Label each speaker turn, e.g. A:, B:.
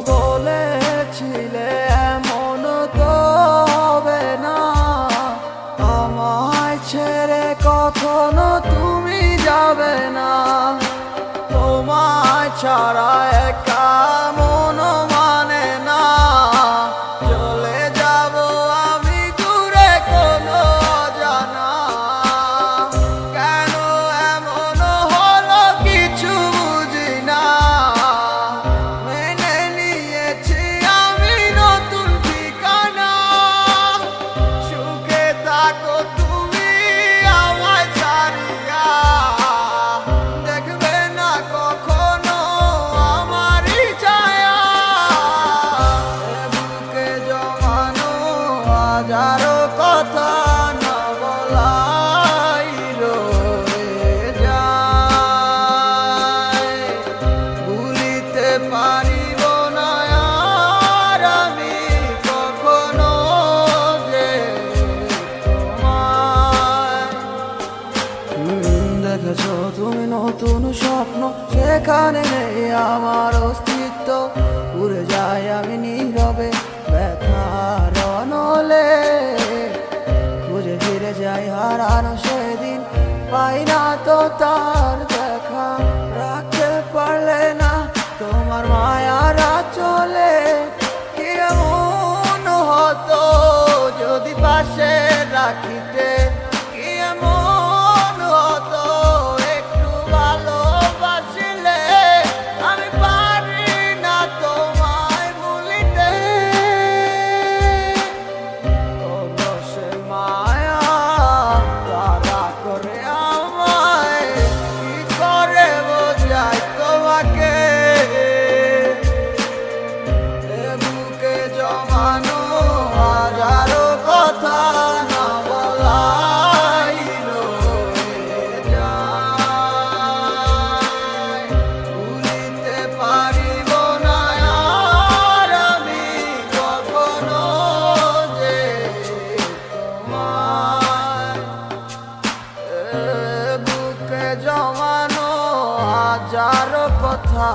A: বলেছিলে এমন তো হবে না, আমায় ছেড়ে কখনো তুমি যাবে না। তোমায় ছাড়া একা মন মানে না, চলে যাব আমি দূরে কোনো অজানা। কেন এমন হলো কিছু বুঝি না, মেনে নিয়েছি আমি নতুন ঠিকানা। সুখে থাকো তুমি আমায় ছাড়িয়া, দেখবে না কখনো আমারই ছায়া। বুকে জমানো হাজারো কথা না বলাই রয়ে যায়, ভুলিতে পারিব না আর আমি কখনো যে তোমায়। দেখেছো তুমি নতুন স্বপ্ন, সেখানে নেই আমার অস্তিত্ব। উড়ে যাই আমি নীরবে ব্যথার অনলে, খুঁজে ফিরে যাই হারানো সেদিন, পাই না তো তার দেখা। রাখতে পারলে না তোমার মায়ার আঁচলে, কি এমন হতো যদি পাশে রাখিতে, কি এমন হতো একটু ভালোবাসিলে। আমি পারি না তোমায় ভুলিতে, তবু সে মায়া তারা করে আমায়, কি করে বোঝাই তোমাকে। এ বুকে জমানো হাজারো কথা না বলাই রয়ে যায়, ভুলিতে পারিব না আর আমি কখনো যে তোমায়। এ বুকে জমানো হাজারো কথা